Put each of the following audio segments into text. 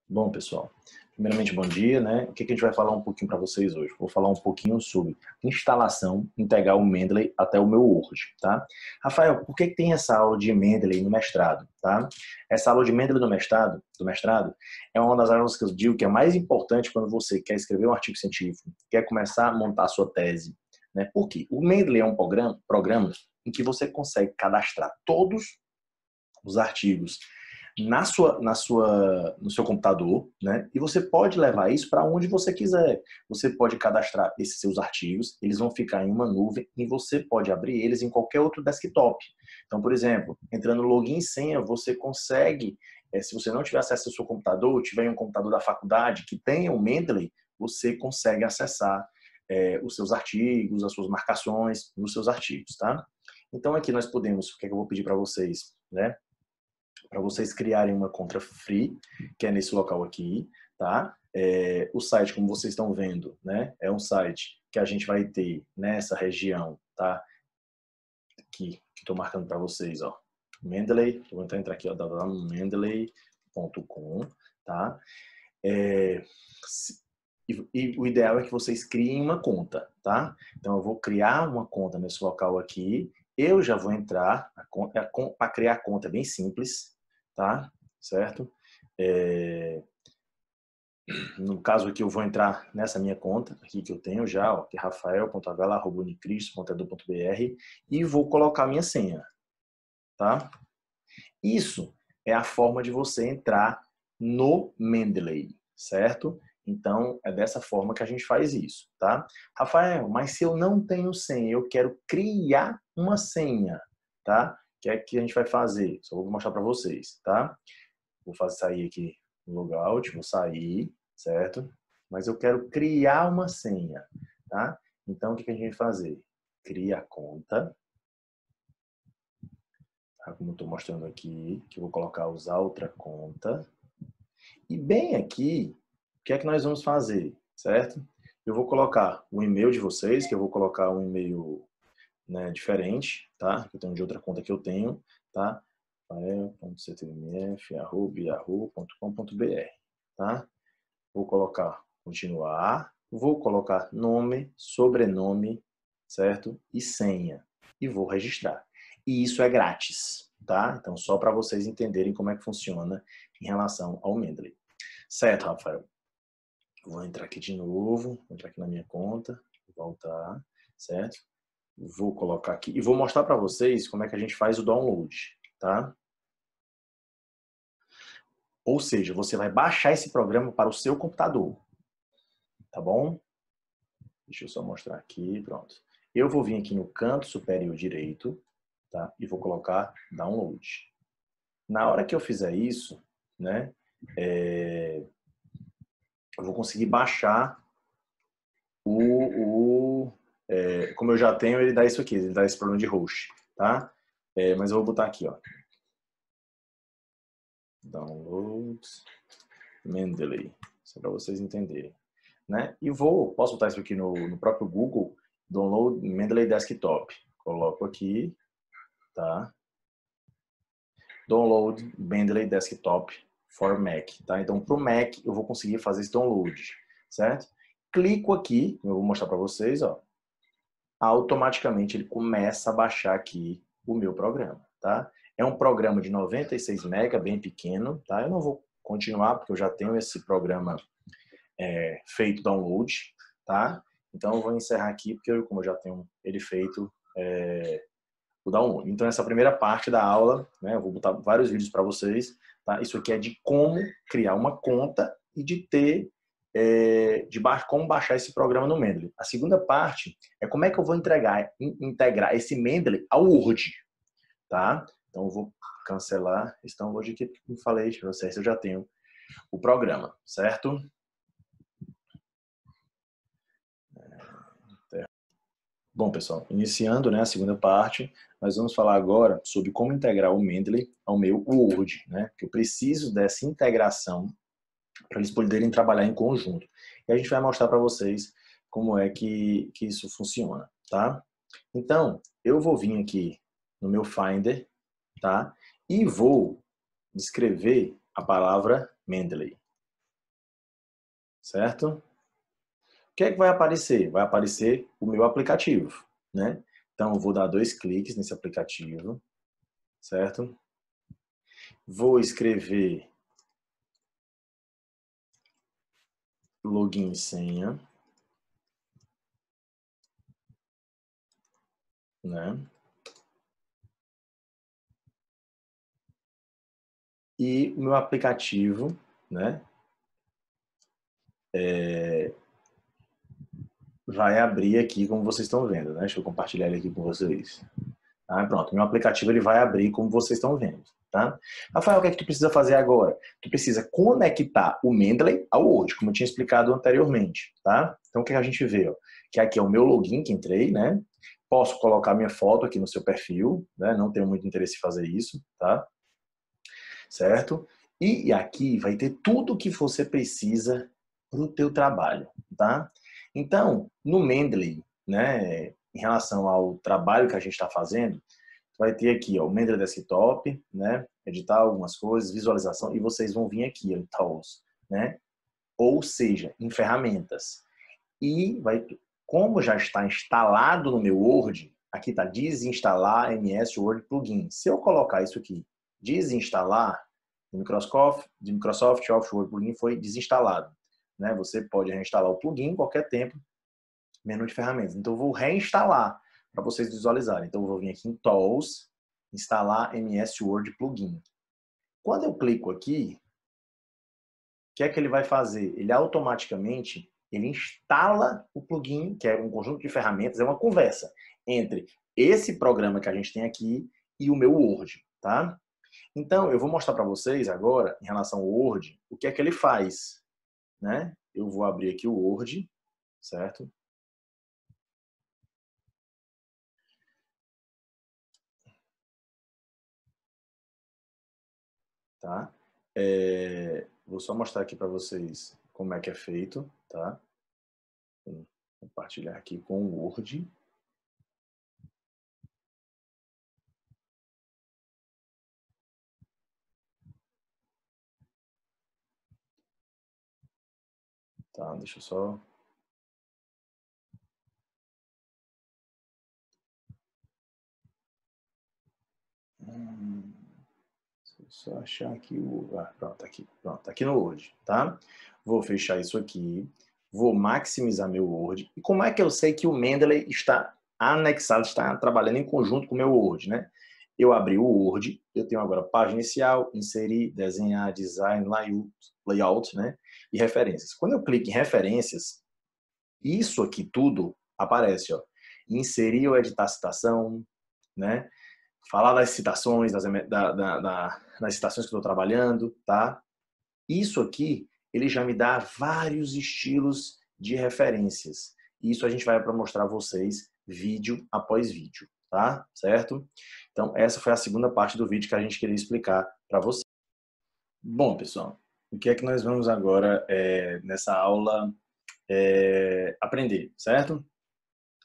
Bom, pessoal, primeiramente, bom dia, né? O que a gente vai falar um pouquinho para vocês hoje? Vou falar um pouquinho sobre instalação, integrar o Mendeley até o meu Word, tá? Rafael, por que tem essa aula de Mendeley no mestrado, tá? Essa aula de Mendeley do mestrado é uma das aulas que eu digo que é mais importante quando você quer escrever um artigo científico, quer começar a montar a sua tese, né? Por quê? O Mendeley é um programa em que você consegue cadastrar todos os artigos no seu computador, né? E você pode levar isso para onde você quiser. Você pode cadastrar esses seus artigos, eles vão ficar em uma nuvem e você pode abrir eles em qualquer outro desktop. Então, por exemplo, entrando no login e senha, você consegue, se você não tiver acesso ao seu computador, tiver um computador da faculdade que tenha o Mendeley, você consegue acessar os seus artigos, as suas marcações nos seus artigos, tá? Então, aqui nós podemos, o que é que eu vou pedir para vocês, né? Para vocês criarem uma conta free, que é nesse local aqui, tá? O site, como vocês estão vendo, né? É um site que a gente vai ter nessa região, tá? Aqui, que estou marcando para vocês, ó. Mendeley, vou entrar aqui, ó, mendeley.com, tá? E o ideal é que vocês criem uma conta, tá? Então, eu vou criar uma conta nesse local aqui. Eu já vou entrar, para criar a conta é bem simples, tá? Certo? No caso aqui, eu vou entrar nessa minha conta aqui que eu tenho já, ó, que é rafael.avela@unicristo.edu.br e vou colocar minha senha, tá? Isso é a forma de você entrar no Mendeley, certo? Então, é dessa forma que a gente faz isso, tá? Rafael, mas se eu não tenho senha, eu quero criar uma senha, tá? O que é que a gente vai fazer? Só vou mostrar para vocês, tá? Vou sair aqui no logout, vou sair, certo? Mas eu quero criar uma senha, tá? Então, o que a gente vai fazer? Cria a conta, tá? Como eu estou mostrando aqui, que eu vou colocar usar outra conta. E bem aqui, o que é que nós vamos fazer, certo? Eu vou colocar o e-mail de vocês, que eu vou colocar um e-mail, né, diferente, tá? Eu tenho de outra conta que eu tenho, tá? rafael.ctmf@yahoo.com.br, tá? Vou colocar continuar, vou colocar nome, sobrenome, certo? E senha. E vou registrar. E isso é grátis, tá? Então, só para vocês entenderem como é que funciona em relação ao Mendeley. Certo, Rafael? Vou entrar aqui de novo, vou entrar aqui na minha conta, voltar, certo? Vou colocar aqui e vou mostrar para vocês como é que a gente faz o download, tá? Ou seja, você vai baixar esse programa para o seu computador, tá bom? Deixa eu só mostrar aqui, pronto. Eu vou vir aqui no canto superior direito, tá? E vou colocar download. Na hora que eu fizer isso, né? Eu vou conseguir baixar como eu já tenho, ele dá isso aqui, ele dá esse problema de host, tá? Mas eu vou botar aqui, ó. Download Mendeley, só para vocês entenderem, né? E posso botar isso aqui no próprio Google, Download Mendeley Desktop. Coloco aqui, tá? Download Mendeley Desktop for Mac, tá? Então, para o Mac, eu vou conseguir fazer esse download, certo? Clico aqui, eu vou mostrar para vocês, ó. Automaticamente ele começa a baixar aqui o meu programa, tá? É um programa de 96 MB, bem pequeno, tá? Eu não vou continuar porque eu já tenho esse programa feito download, tá? Então eu vou encerrar aqui porque como eu já tenho ele feito o download. Então essa primeira parte da aula, né? Eu vou botar vários vídeos para vocês, tá? Isso aqui é de como criar uma conta e de ter como baixar esse programa no Mendeley. A segunda parte é como é que eu vou integrar esse Mendeley ao Word, tá? Então eu vou cancelar esse download aqui, como falei para vocês, eu já tenho o programa, certo? Bom, pessoal, iniciando, né, a segunda parte, nós vamos falar agora sobre como integrar o Mendeley ao meu Word, né? Que eu preciso dessa integração para eles poderem trabalhar em conjunto. E a gente vai mostrar para vocês como é que isso funciona, tá? Então, eu vou vir aqui no meu Finder, tá? E vou descrever a palavra Mendeley, certo? O que é que vai aparecer? Vai aparecer o meu aplicativo, né? Então, eu vou dar 2 cliques nesse aplicativo, certo? Vou escrever login e senha, né? E o meu aplicativo, né? Vai abrir aqui, como vocês estão vendo, né? Deixa eu compartilhar ele aqui com vocês. Ah, pronto, meu aplicativo ele vai abrir como vocês estão vendo, tá? Rafael, o que é que tu precisa fazer agora? Tu precisa conectar o Mendeley ao Word, como eu tinha explicado anteriormente, tá? Então o que a gente vê, ó? Que aqui é o meu login que entrei, né? Posso colocar minha foto aqui no seu perfil, né? Não tenho muito interesse em fazer isso, tá? Certo? E aqui vai ter tudo o que você precisa para o teu trabalho, tá? Então, no Mendeley, né, em relação ao trabalho que a gente está fazendo, vai ter aqui ó, o Mendeley Desktop, né, editar algumas coisas, visualização, e vocês vão vir aqui ó, em Tools, né? Ou seja, em ferramentas. E vai, como já está instalado no meu Word, aqui está desinstalar MS Word Plugin. Se eu colocar isso aqui, desinstalar, de Microsoft Office Word Plugin foi desinstalado. Né? Você pode reinstalar o plugin em qualquer tempo, menu de ferramentas. Então eu vou reinstalar para vocês visualizarem. Então eu vou vir aqui em Tools, instalar MS Word Plugin. Quando eu clico aqui, o que é que ele vai fazer? Ele automaticamente ele instala o plugin, que é um conjunto de ferramentas, é uma conversa entre esse programa que a gente tem aqui e o meu Word, tá? Então, eu vou mostrar para vocês agora, em relação ao Word, o que é que ele faz, né? Eu vou abrir aqui o Word, certo? Tá? Vou só mostrar aqui para vocês como é que é feito, tá? Vou compartilhar aqui com o Word. Tá? Deixa eu só... Só achar aqui o... pronto, tá aqui no Word, tá? Vou fechar isso aqui, vou maximizar meu Word. E como é que eu sei que o Mendeley está anexado, está trabalhando em conjunto com o meu Word, né? Eu abri o Word, eu tenho agora página inicial, inserir, desenhar, design, layout, né? E referências. Quando eu clico em referências, isso aqui tudo aparece, ó. Inserir ou editar citação, né? Falar das citações, das citações que eu estou trabalhando, tá? Isso aqui, ele já me dá vários estilos de referências. Isso a gente vai para mostrar a vocês vídeo após vídeo, tá? Certo? Então, essa foi a segunda parte do vídeo que a gente queria explicar para vocês. Bom, pessoal, o que é que nós vamos agora nessa aula aprender, certo?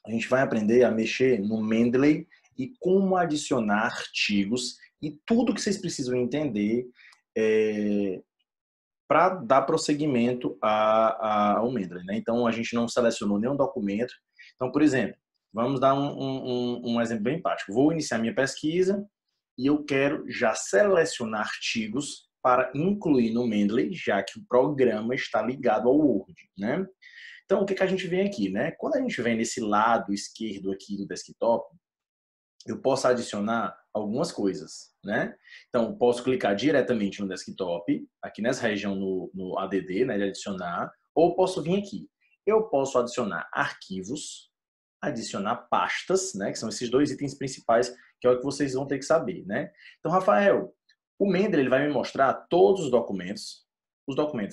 A gente vai aprender a mexer no Mendeley e como adicionar artigos e tudo que vocês precisam entender para dar prosseguimento ao Mendeley. Né? Então, a gente não selecionou nenhum documento. Então, por exemplo, vamos dar um exemplo bem prático. Vou iniciar minha pesquisa e eu quero já selecionar artigos para incluir no Mendeley, já que o programa está ligado ao Word. Né? Então, o que a gente vem aqui? Né? Quando a gente vem nesse lado esquerdo aqui do desktop, eu posso adicionar algumas coisas, né? Então, posso clicar diretamente no desktop, aqui nessa região no ADD, né, de adicionar, ou posso vir aqui. Eu posso adicionar arquivos, adicionar pastas, né, que são esses dois itens principais, que é o que vocês vão ter que saber, né? Então, Rafael, o Mendeley ele vai me mostrar todos os documentos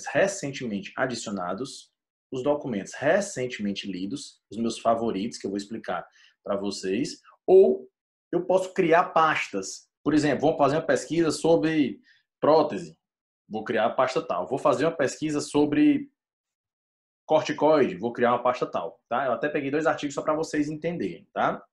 recentemente adicionados, os documentos recentemente lidos, os meus favoritos, que eu vou explicar para vocês, ou eu posso criar pastas. Por exemplo, vamos fazer uma pesquisa sobre prótese. Vou criar a pasta tal. Vou fazer uma pesquisa sobre corticoide. Vou criar uma pasta tal. Tá? Eu até peguei 2 artigos só para vocês entenderem. Tá?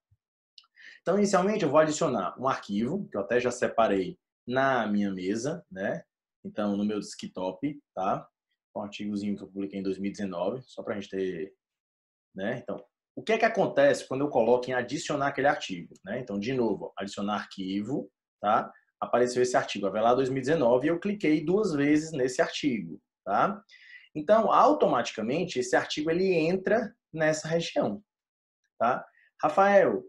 Então, inicialmente, eu vou adicionar um arquivo, que eu até já separei na minha mesa, né? Então, no meu desktop, tá? um artigozinho que eu publiquei em 2019, só para a gente ter, né? Então, o que é que acontece quando eu coloco em adicionar aquele artigo, né? Então, de novo, adicionar arquivo, tá? Apareceu esse artigo, Avelar 2019, e eu cliquei 2 vezes nesse artigo, tá? Então, automaticamente, esse artigo ele entra nessa região, tá? Rafael,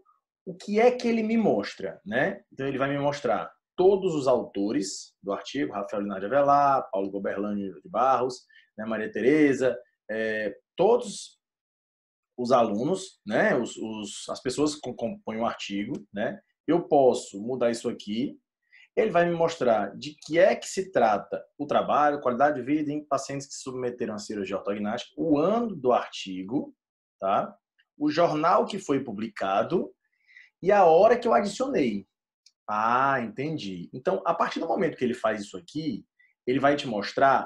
o que é que ele me mostra, né? Então, ele vai me mostrar todos os autores do artigo, Rafael Linares de Avelar, Paulo Goberlani de Barros, né, Maria Tereza, todos os alunos, né, as pessoas que compõem o artigo, né? Eu posso mudar isso aqui. Ele vai me mostrar de que é que se trata o trabalho, qualidade de vida em pacientes que se submeteram a cirurgia ortognática, o ano do artigo, tá? O jornal que foi publicado e a hora que eu adicionei. Ah, entendi. Então, a partir do momento que ele faz isso aqui, ele vai te mostrar,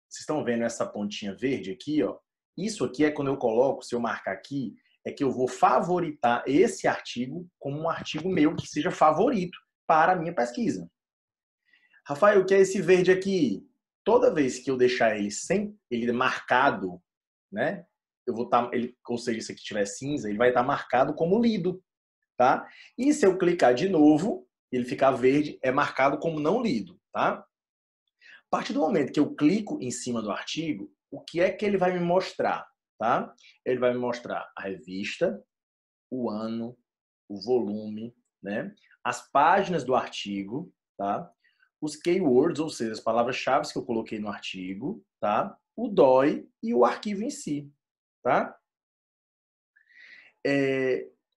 vocês estão vendo essa pontinha verde aqui, ó? Isso aqui é quando eu coloco, se eu marcar aqui, é que eu vou favoritar esse artigo como um artigo meu que seja favorito para a minha pesquisa. Rafael, o que é esse verde aqui? Toda vez que eu deixar ele sem ele marcado, né? Eu vou estar, ou seja, se aqui tiver cinza, ele vai estar marcado como lido, tá? E se eu clicar de novo, ele ficar verde, é marcado como não lido, tá? A partir do momento que eu clico em cima do artigo, o que é que ele vai me mostrar, tá? Ele vai me mostrar a revista, o ano, o volume, né? As páginas do artigo, tá? Os keywords, ou seja, as palavras-chave que eu coloquei no artigo, tá? O DOI e o arquivo em si, tá?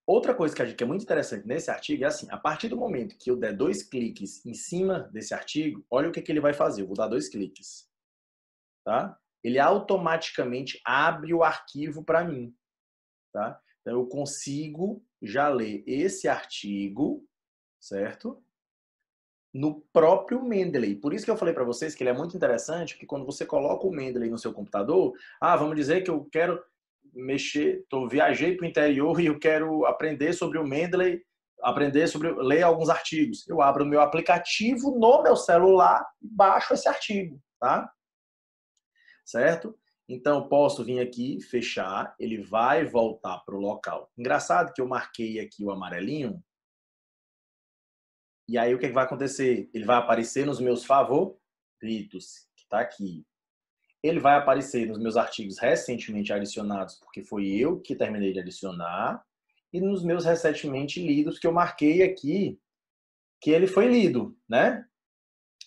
Outra coisa que é muito interessante nesse artigo é assim, a partir do momento que eu der 2 cliques em cima desse artigo, olha o que ele vai fazer. Eu vou dar 2 cliques, tá? Ele automaticamente abre o arquivo para mim, tá? Então, eu consigo já ler esse artigo, certo? No próprio Mendeley. Por isso que eu falei para vocês que ele é muito interessante, porque quando você coloca o Mendeley no seu computador, vamos dizer que eu quero viajei para o interior e eu quero aprender sobre o Mendeley, ler alguns artigos. Eu abro o meu aplicativo no meu celular e baixo esse artigo, tá? Certo? Então, posso vir aqui, fechar, ele vai voltar para o local. Engraçado que eu marquei aqui o amarelinho, e aí o que vai acontecer? Ele vai aparecer nos meus favoritos, que está aqui. Ele vai aparecer nos meus artigos recentemente adicionados, porque foi eu que terminei de adicionar, e nos meus recentemente lidos, que eu marquei aqui, que ele foi lido, né?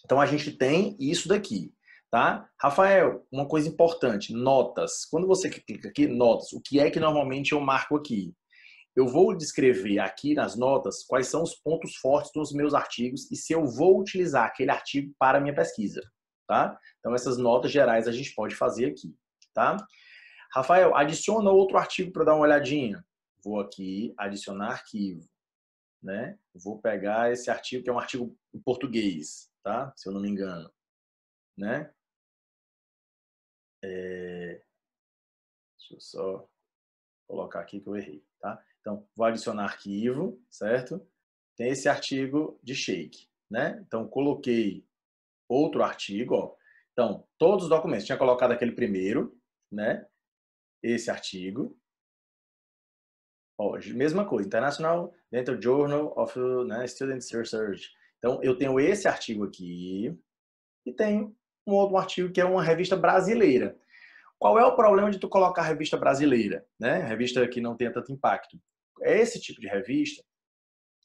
Então, a gente tem isso daqui, tá? Rafael, uma coisa importante, notas. Quando você clica aqui, notas, o que é que normalmente eu marco aqui? Eu vou descrever aqui nas notas quais são os pontos fortes dos meus artigos e se eu vou utilizar aquele artigo para a minha pesquisa, tá? Então, essas notas gerais a gente pode fazer aqui, tá? Rafael, adiciona outro artigo para dar uma olhadinha. Vou aqui, adicionar arquivo, né? Vou pegar esse artigo, que é um artigo em português, tá? Se eu não me engano, né? Deixa eu só colocar aqui que eu errei, tá? Então, vou adicionar arquivo, certo? Tem esse artigo de shake, né? Então, coloquei outro artigo, ó. Então, todos os documentos. Tinha colocado aquele primeiro, né? Esse artigo. Ó, mesma coisa, International Dental Journal of, né, Student Research. Então, eu tenho esse artigo aqui e tenho um outro artigo que é uma revista brasileira. Qual é o problema de tu colocar revista brasileira, né? Revista que não tenha tanto impacto. Esse tipo de revista,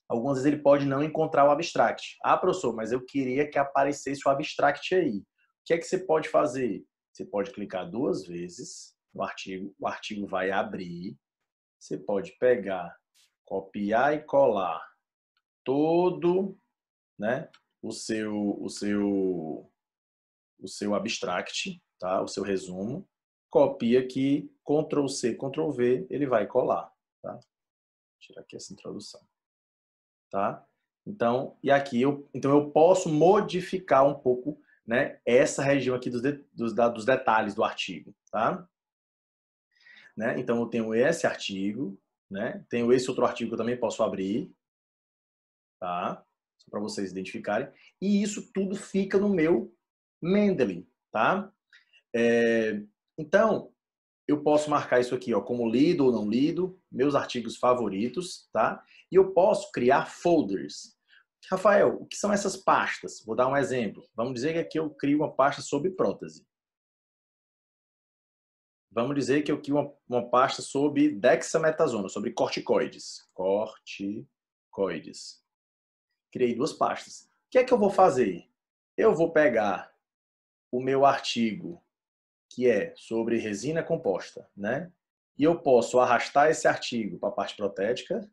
algumas vezes ele pode não encontrar o abstract. Professor, mas eu queria que aparecesse o abstract aí. O que é que você pode fazer? Você pode clicar 2 vezes no artigo, o artigo vai abrir. Você pode pegar, copiar e colar todo, né, o seu abstract, tá? O seu resumo. Copia aqui, Ctrl C, Ctrl V, ele vai colar, tá? Vou tirar aqui essa introdução, tá? Então, e aqui então eu posso modificar um pouco, né, essa região aqui dos detalhes do artigo, tá? Né? Então eu tenho esse artigo, né? Tenho esse outro artigo que eu também posso abrir, tá? Só para vocês identificarem. E isso tudo fica no meu Mendeley, tá? Então, eu posso marcar isso aqui, ó, como lido ou não lido, meus artigos favoritos, tá? E eu posso criar folders. Rafael, o que são essas pastas? Vou dar um exemplo. Vamos dizer que aqui eu crio uma pasta sobre prótese. Vamos dizer que eu crio uma pasta sobre dexametasona, sobre corticoides. Corticoides. Criei duas pastas. O que é que eu vou fazer? Eu vou pegar o meu artigo, que é sobre resina composta, né? E eu posso arrastar esse artigo para a parte protética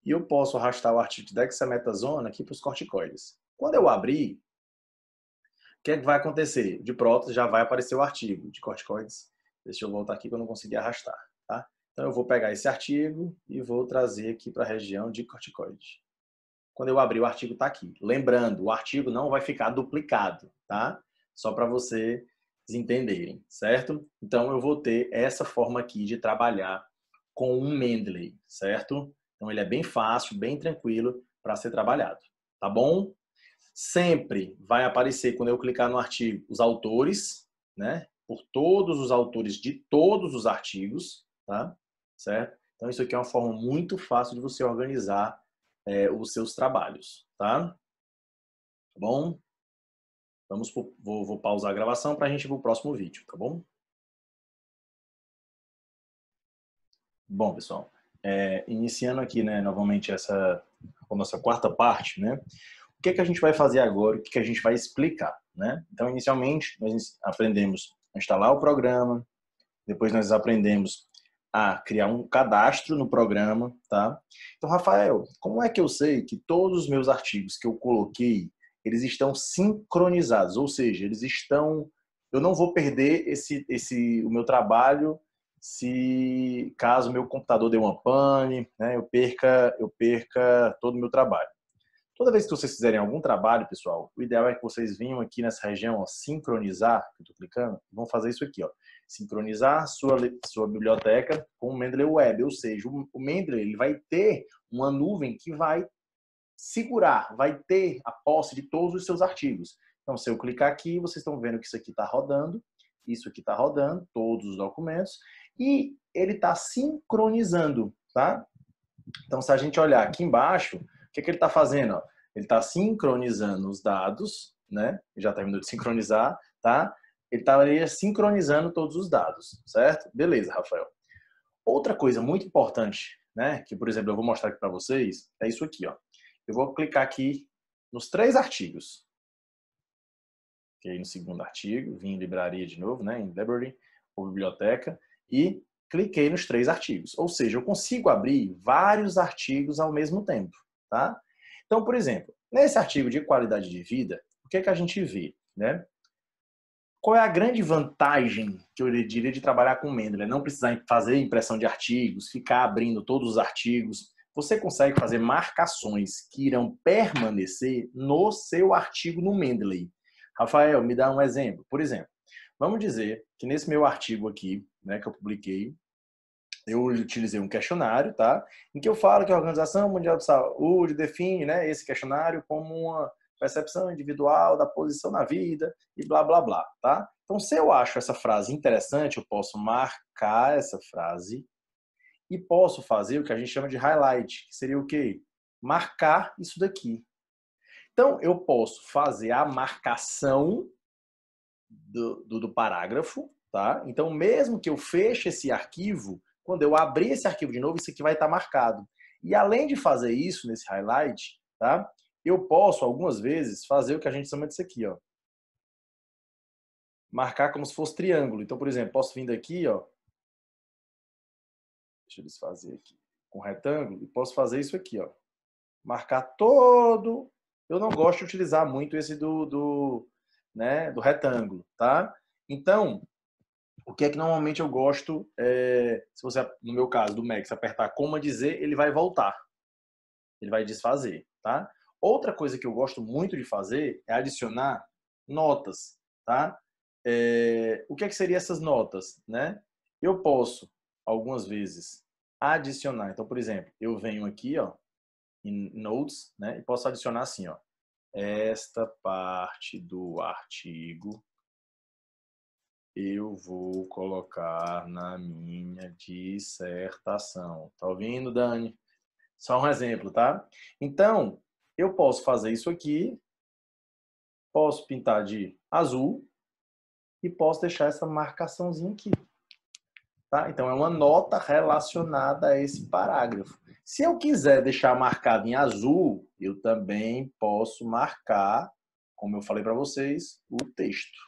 e eu posso arrastar o artigo de dexametasona aqui para os corticoides. Quando eu abrir, o que é que vai acontecer? De prótese já vai aparecer o artigo de corticoides. Deixa eu voltar aqui que eu não consegui arrastar, tá? Então eu vou pegar esse artigo e vou trazer aqui para a região de corticoide. Quando eu abrir, o artigo está aqui. Lembrando, o artigo não vai ficar duplicado, tá? Só para vocês entenderem, certo? Então eu vou ter essa forma aqui de trabalhar com um Mendeley, certo? Então ele é bem fácil, bem tranquilo para ser trabalhado, tá bom? Sempre vai aparecer, quando eu clicar no artigo, os autores, né? Por todos os autores de todos os artigos, tá? Certo? Então isso aqui é uma forma muito fácil de você organizar os seus trabalhos, tá? Tá bom? Vou pausar a gravação para a gente ir para o próximo vídeo, tá bom? Bom, pessoal, iniciando aqui, né, novamente a nossa quarta parte, né? O que é que a gente vai fazer agora? O que é que a gente vai explicar, né? Então, inicialmente, nós aprendemos a instalar o programa, depois nós aprendemos a criar um cadastro no programa, tá? Então, Rafael, como é que eu sei que todos os meus artigos que eu coloquei, eles estão sincronizados? Ou seja, eles estão... Eu não vou perder o meu trabalho se caso o meu computador dê uma pane, né? Eu perca todo o meu trabalho. Toda vez que vocês fizerem algum trabalho, pessoal, o ideal é que vocês venham aqui nessa região, ó, sincronizar, que eu estou clicando, vão fazer isso aqui, ó, sincronizar sua biblioteca com o Mendeley Web, ou seja, o Mendeley ele vai ter uma nuvem que vai segurar, vai ter a posse de todos os seus artigos. Então, se eu clicar aqui, vocês estão vendo que isso aqui está rodando, isso aqui está rodando, todos os documentos, e ele está sincronizando, tá? Então, se a gente olhar aqui embaixo, o que ele está fazendo? Ó? Ele está sincronizando os dados, né? Já terminou de sincronizar, tá? Ele estaria sincronizando todos os dados, certo? Beleza, Rafael. Outra coisa muito importante, né? Que, por exemplo, eu vou mostrar aqui para vocês, é isso aqui, ó. Eu vou clicar aqui nos 3 artigos. Cliquei no segundo artigo, vim em livraria de novo, né? Em library, ou biblioteca, e cliquei nos 3 artigos. Ou seja, eu consigo abrir vários artigos ao mesmo tempo, tá? Então, por exemplo, nesse artigo de qualidade de vida, o que é que a gente vê, né? Qual é a grande vantagem que eu diria de trabalhar com Mendeley? Não precisar fazer impressão de artigos, ficar abrindo todos os artigos. Você consegue fazer marcações que irão permanecer no seu artigo no Mendeley. Rafael, me dá um exemplo. Por exemplo, vamos dizer que nesse meu artigo aqui, né, que eu publiquei, eu utilizei um questionário, tá? Em que eu falo que a Organização Mundial de Saúde define, né, esse questionário como uma percepção individual da posição na vida e blá, blá, blá, tá? Então, se eu acho essa frase interessante, eu posso marcar essa frase e posso fazer o que a gente chama de highlight, que seria o quê? Marcar isso daqui. Então, eu posso fazer a marcação do parágrafo, tá? Então, mesmo que eu feche esse arquivo, quando eu abrir esse arquivo de novo, isso aqui vai estar marcado. E além de fazer isso nesse highlight, tá? Eu posso, algumas vezes, fazer o que a gente chama disso aqui, ó. Marcar como se fosse triângulo. Então, por exemplo, posso vir daqui, ó. Deixa eu desfazer aqui. Com retângulo. E posso fazer isso aqui, ó. Marcar todo... Eu não gosto de utilizar muito esse né, do retângulo, tá? Então, o que é que normalmente eu gosto, se você, no meu caso, do Mac, se apertar como dizer, ele vai voltar. Ele vai desfazer, tá? Outra coisa que eu gosto muito de fazer é adicionar notas, tá? O que é que seriam essas notas, né? Eu posso, algumas vezes, adicionar. Então, por exemplo, eu venho aqui, ó, em Notes, né? E posso adicionar assim, ó. Esta parte do artigo eu vou colocar na minha dissertação. Tá ouvindo, Dani? Só um exemplo, tá? Então, eu posso fazer isso aqui, posso pintar de azul e posso deixar essa marcaçãozinha aqui. Tá? Então, é uma nota relacionada a esse parágrafo. Se eu quiser deixar marcado em azul, eu também posso marcar, como eu falei para vocês, o texto.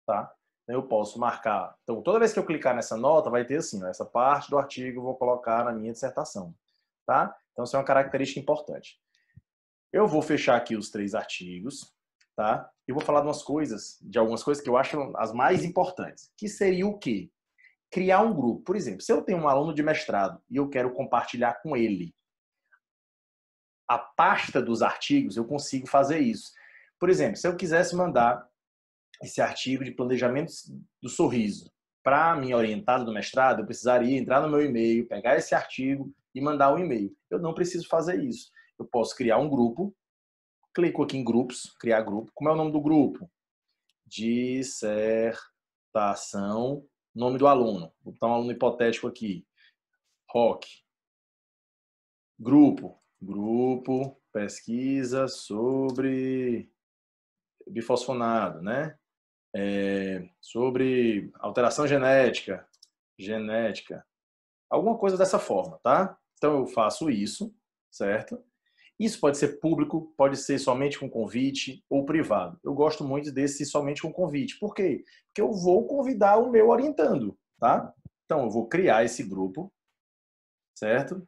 Tá? Então, eu posso marcar. Então, toda vez que eu clicar nessa nota, vai ter assim, ó, essa parte do artigo eu vou colocar na minha dissertação. Tá? Então, isso é uma característica importante. Eu vou fechar aqui os 3 artigos, tá? Eu vou falar de algumas coisas que eu acho as mais importantes, que seria o quê? Criar um grupo. Por exemplo, se eu tenho um aluno de mestrado e eu quero compartilhar com ele a pasta dos artigos, eu consigo fazer isso. Por exemplo, se eu quisesse mandar esse artigo de planejamento do sorriso para a minha orientada do mestrado, eu precisaria entrar no meu e-mail, pegar esse artigo e mandar um e-mail. Eu não preciso fazer isso. Eu posso criar um grupo, clico aqui em grupos, criar grupo. Como é o nome do grupo? Dissertação, nome do aluno. Vou botar um aluno hipotético aqui. Rock. Grupo. Grupo, pesquisa sobre bifosfonado, né? Sobre alteração genética. Genética. Alguma coisa dessa forma, tá? Então eu faço isso, certo? Isso pode ser público, pode ser somente com convite ou privado. Eu gosto muito desse somente com convite. Por quê? Porque eu vou convidar o meu orientando, tá? Então, eu vou criar esse grupo, certo?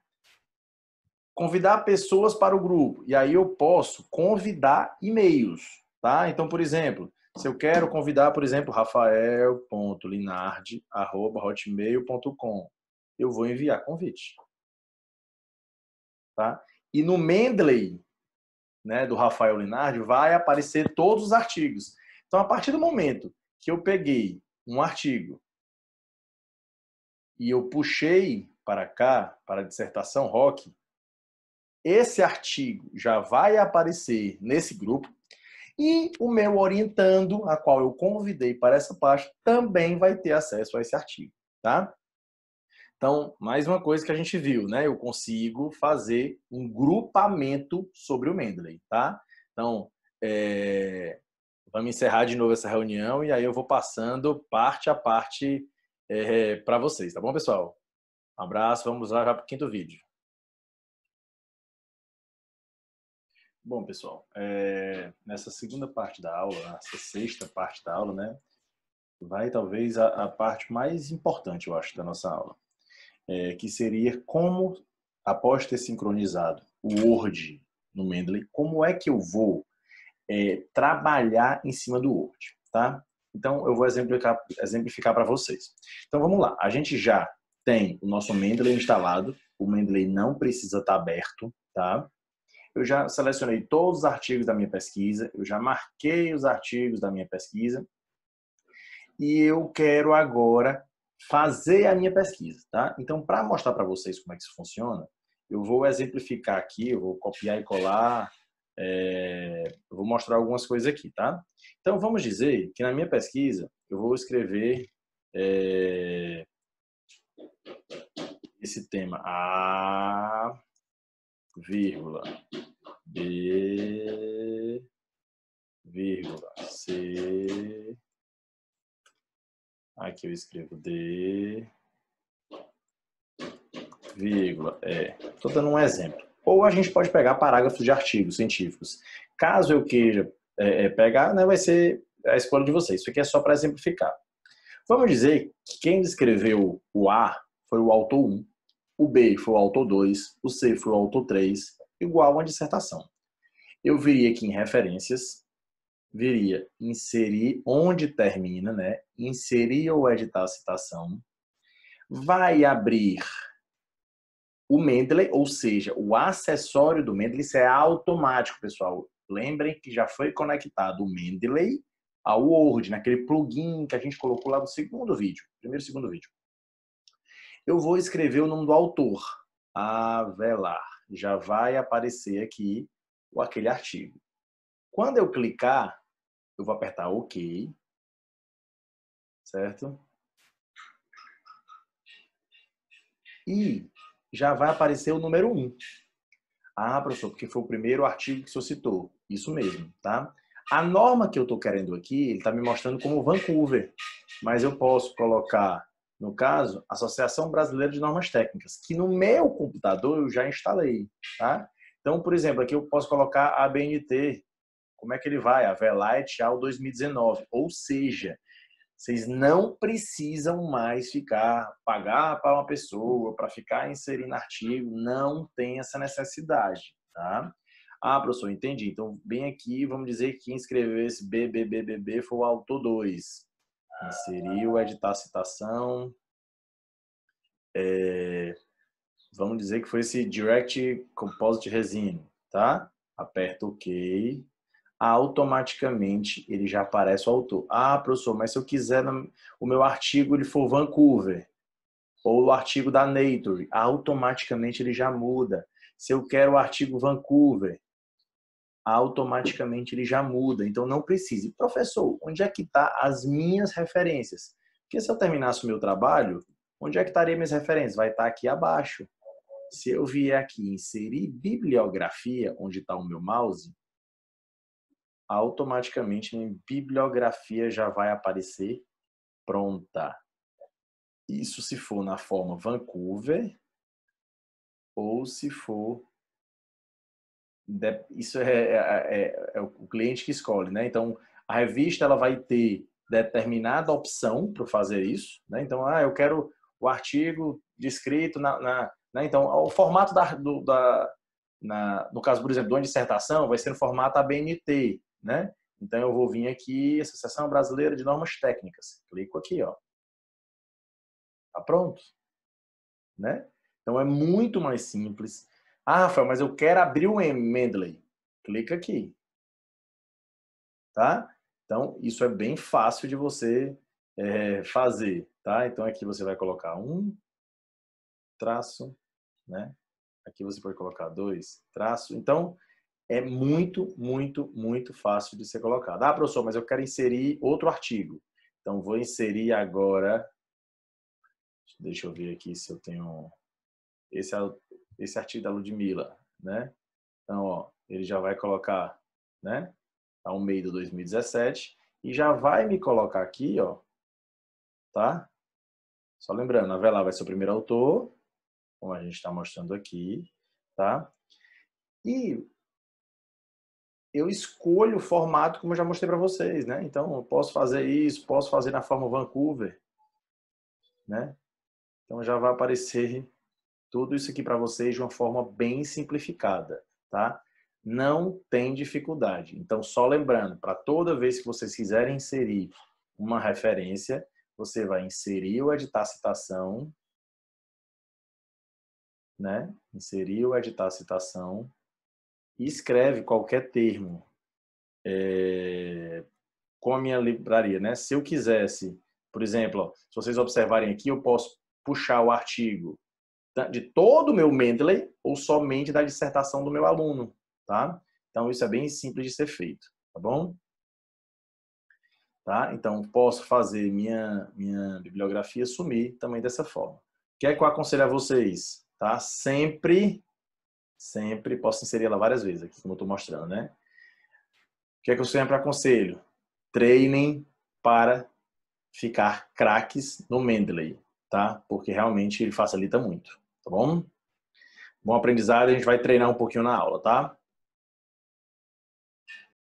Convidar pessoas para o grupo. E aí eu posso convidar e-mails, tá? Então, por exemplo, se eu quero convidar, por exemplo, rafael.linardi@hotmail.com, eu vou enviar convite, tá? E no Mendeley, né, do Rafael Linardi, vai aparecer todos os artigos. Então, a partir do momento que eu peguei um artigo e eu puxei para cá, para a dissertação Rock, esse artigo já vai aparecer nesse grupo e o meu orientando, a qual eu convidei para essa parte, também vai ter acesso a esse artigo, tá? Então, mais uma coisa que a gente viu, né? Eu consigo fazer um grupamento sobre o Mendeley, tá? Então, vamos encerrar de novo essa reunião e aí eu vou passando parte a parte para vocês, tá bom, pessoal? Um abraço, vamos lá já para o 5º vídeo. Bom, pessoal, nessa segunda parte da aula, nessa 6ª parte da aula, né? Vai talvez a parte mais importante, eu acho, da nossa aula. Que seria como, após ter sincronizado o Word no Mendeley, como é que eu vou trabalhar em cima do Word, tá? Então, eu vou exemplificar para vocês. Então, vamos lá. A gente já tem o nosso Mendeley instalado. O Mendeley não precisa estar aberto, tá? Eu já selecionei todos os artigos da minha pesquisa. Eu já marquei os artigos da minha pesquisa. E eu quero agora fazer a minha pesquisa, tá? Então, para mostrar para vocês como é que isso funciona, eu vou exemplificar aqui, eu vou copiar e colar, eu vou mostrar algumas coisas aqui, tá? Então, vamos dizer que na minha pesquisa eu vou escrever esse tema A, vírgula, B, vírgula, C, aqui eu escrevo D, vírgula, estou dando um exemplo. Ou a gente pode pegar parágrafos de artigos científicos. Caso eu queira pegar, né, vai ser a escolha de vocês. Isso aqui é só para exemplificar. Vamos dizer que quem escreveu o A foi o autor 1, o B foi o autor 2, o C foi o autor 3, igual uma dissertação. Eu viria aqui em referências, viria inserir onde termina, né? Inserir ou editar a citação. Vai abrir o Mendeley, ou seja, o acessório do Mendeley, isso é automático, pessoal. Lembrem que já foi conectado o Mendeley ao Word, naquele plugin que a gente colocou lá no segundo vídeo, primeiro e segundo vídeo. Eu vou escrever o nome do autor, Avelar. Já vai aparecer aqui aquele artigo. Quando eu clicar, eu vou apertar OK. certo? E já vai aparecer o número 1. Ah, professor, porque foi o primeiro artigo que o senhor citou. Isso mesmo, tá? A norma que eu estou querendo aqui, ele está me mostrando como Vancouver, mas eu posso colocar, no caso, Associação Brasileira de Normas Técnicas, que no meu computador eu já instalei, tá? Então, por exemplo, aqui eu posso colocar a ABNT, como é que ele vai? A Velite ao 2019, ou seja, vocês não precisam mais pagar para uma pessoa, para ficar inserindo artigo, não tem essa necessidade, tá? Ah, professor, entendi. Então, bem aqui, vamos dizer que quem escreveu esse BBBBB foi o autor 2. Inseriu, editar a citação. Vamos dizer que foi esse Direct Composite Resin, tá? Aperta OK. Automaticamente ele já aparece o autor. Ah, professor, mas se eu quiser o meu artigo ele for Vancouver ou o artigo da Nature, automaticamente ele já muda. Se eu quero o artigo Vancouver, automaticamente ele já muda. Então não precise. Professor, onde é que está as minhas referências? Porque se eu terminasse o meu trabalho, onde é que estaria minhas referências? Vai estar aqui abaixo. Se eu vier aqui inserir bibliografia, onde está o meu mouse, automaticamente minha bibliografia já vai aparecer pronta. Isso se for na forma Vancouver ou se for... Isso é o cliente que escolhe, né? Então, a revista ela vai ter determinada opção para fazer isso, né? Então, eu quero o artigo descrito né? Então, o formato no caso, por exemplo, de uma dissertação, vai ser no formato ABNT, né? Então, eu vou vir aqui, Associação Brasileira de Normas Técnicas. Clico aqui, ó. Tá pronto, né? Então, é muito mais simples. Ah, Rafael, mas eu quero abrir o Mendeley. Clica aqui, tá? Então, isso é bem fácil de você fazer, tá? Então, aqui você vai colocar um traço, né? Aqui você pode colocar 2 traço. Então, é muito, muito, muito fácil de ser colocado. Ah, professor, mas eu quero inserir outro artigo. Então, vou inserir agora... Deixa eu ver aqui se eu tenho... Esse artigo da Ludmilla, né? Então, ó, ele já vai colocar, né? Ao meio de 2017 e já vai me colocar aqui, ó, tá? Só lembrando, a Avelar vai ser o primeiro autor, como a gente está mostrando aqui, tá? E eu escolho o formato como eu já mostrei para vocês, né? Então, eu posso fazer isso, posso fazer na forma Vancouver, né? Então, já vai aparecer tudo isso aqui para vocês de uma forma bem simplificada, tá? Não tem dificuldade. Então, só lembrando, para toda vez que vocês quiserem inserir uma referência, você vai inserir o editar citação, né? Inserir o editar citação e escreve qualquer termo com a minha livraria, né? Se eu quisesse, por exemplo, ó, se vocês observarem aqui, eu posso puxar o artigo de todo o meu Mendeley ou somente da dissertação do meu aluno, tá? Então, isso é bem simples de ser feito, tá bom? Tá? Então, posso fazer minha bibliografia sumir também dessa forma. O que é que eu aconselho a vocês? Tá? Sempre posso inserir ela várias vezes, aqui como eu estou mostrando, né? O que é que eu sempre aconselho? Treinem para ficar craques no Mendeley, tá? Porque realmente ele facilita muito, tá bom? Bom aprendizado, a gente vai treinar um pouquinho na aula, tá?